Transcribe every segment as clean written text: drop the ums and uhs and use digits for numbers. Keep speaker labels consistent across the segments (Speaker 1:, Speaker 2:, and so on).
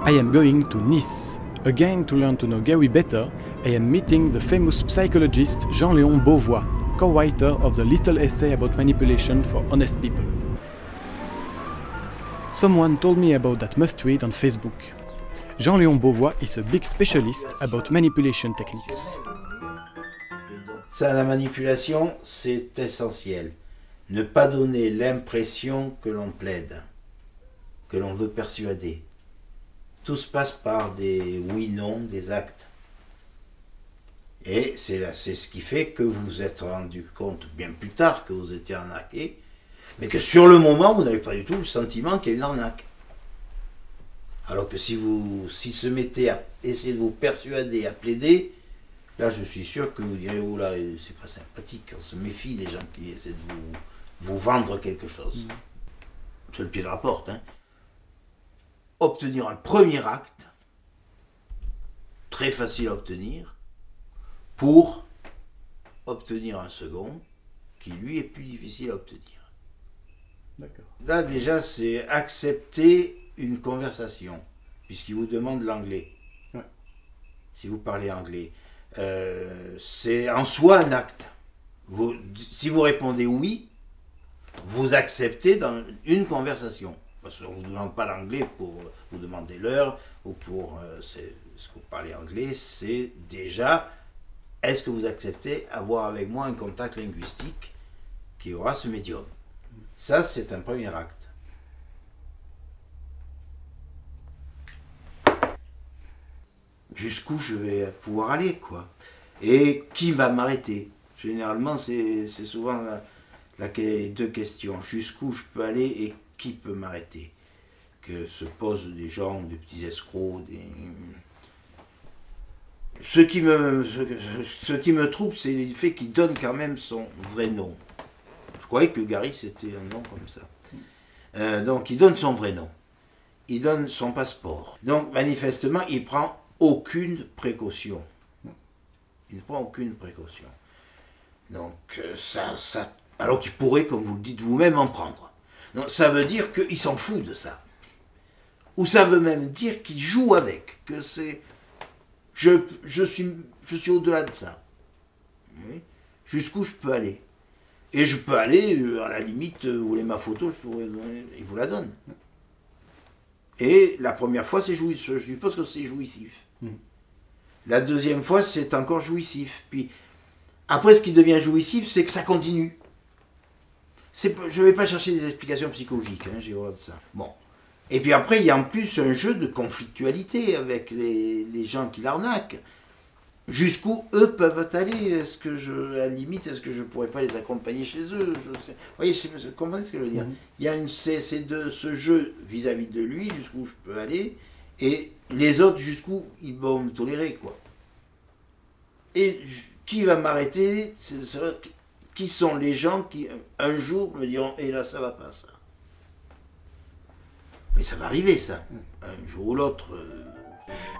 Speaker 1: I am going to Nice. Again, to learn to know Gawi better, I am meeting the famous psychologist Jean-Léon Beauvois, co-writer of the little essay about manipulation for honest people. Someone told me about that must-read on Facebook. Jean-Léon Beauvois is a big specialist about manipulation techniques.
Speaker 2: Ça, la manipulation, c'est essentiel. Ne pas donner l'impression que l'on plaide, que l'on veut persuader. Tout se passe par des oui-non, des actes. Et c'est ce qui fait que vous vous êtes rendu compte bien plus tard que vous étiez arnaqué, mais que sur le moment, vous n'avez pas du tout le sentiment qu'il y a une arnaque. Alors que si se mettez à essayer de vous persuader, à plaider, là je suis sûr que vous direz, oh là, c'est pas sympathique, on se méfie des gens qui essaient de vous vendre quelque chose. C'est le pied de la porte, hein. Obtenir un premier acte, très facile à obtenir, pour obtenir un second, qui lui est plus difficile à obtenir. Là déjà c'est accepter une conversation, puisqu'il vous demande l'anglais. Ouais. Si vous parlez anglais, c'est en soi un acte. Si vous répondez oui, vous acceptez dans une conversation. Parce qu'on ne vous demande pas l'anglais pour vous demander l'heure ou pour ce que vous parlez anglais, c'est déjà est-ce que vous acceptez avoir avec moi un contact linguistique qui aura ce médium. Ça, c'est un premier acte. Jusqu'où je vais pouvoir aller, quoi. Et qui va m'arrêter? Généralement, c'est souvent les deux questions. Jusqu'où je peux aller et qui peut m'arrêter? Que se posent des gens, des petits escrocs, Ce qui me trouble, c'est le fait qu'il donne quand même son vrai nom. Je croyais que Gary, c'était un nom comme ça. Donc, il donne son vrai nom. Il donne son passeport. Donc, manifestement, il prend aucune précaution. Il ne prend aucune précaution. Donc, alors qu'il pourrait, comme vous le dites vous-même, en prendre. Donc, ça veut dire qu'il s'en fout de ça. Ou ça veut même dire qu'il joue avec, que c'est... Je suis au-delà de ça. Oui. Jusqu'où je peux aller. Et je peux aller, à la limite, vous voulez ma photo, il vous la donne. Et la première fois, c'est jouissif. Je suppose que c'est jouissif. La deuxième fois, c'est encore jouissif. Puis, après, ce qui devient jouissif, c'est que ça continue. Je ne vais pas chercher des explications psychologiques, hein, j'ai horreur de ça. Bon. Et puis après, il y a en plus un jeu de conflictualité avec les gens qui l'arnaquent. Jusqu'où eux peuvent aller? Est-ce que à la limite, est-ce que je ne pourrais pas les accompagner chez eux? Vous voyez, vous comprenez ce que je veux dire? Il y a ce jeu vis-à-vis de lui, jusqu'où je peux aller, et les autres, jusqu'où ils vont me tolérer, quoi. Et qui va m'arrêter? Qui sont les gens qui, un jour, me diront « Et là, ça va pas, ça ». Mais ça va arriver, ça. Un jour ou l'autre.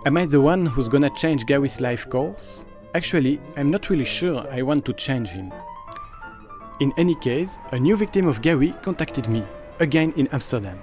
Speaker 1: Am I the one who's gonna change Gawi's life course? Actually, I'm not really sure I want to change him. In any case, a new victim of Gawi contacted me, again in Amsterdam.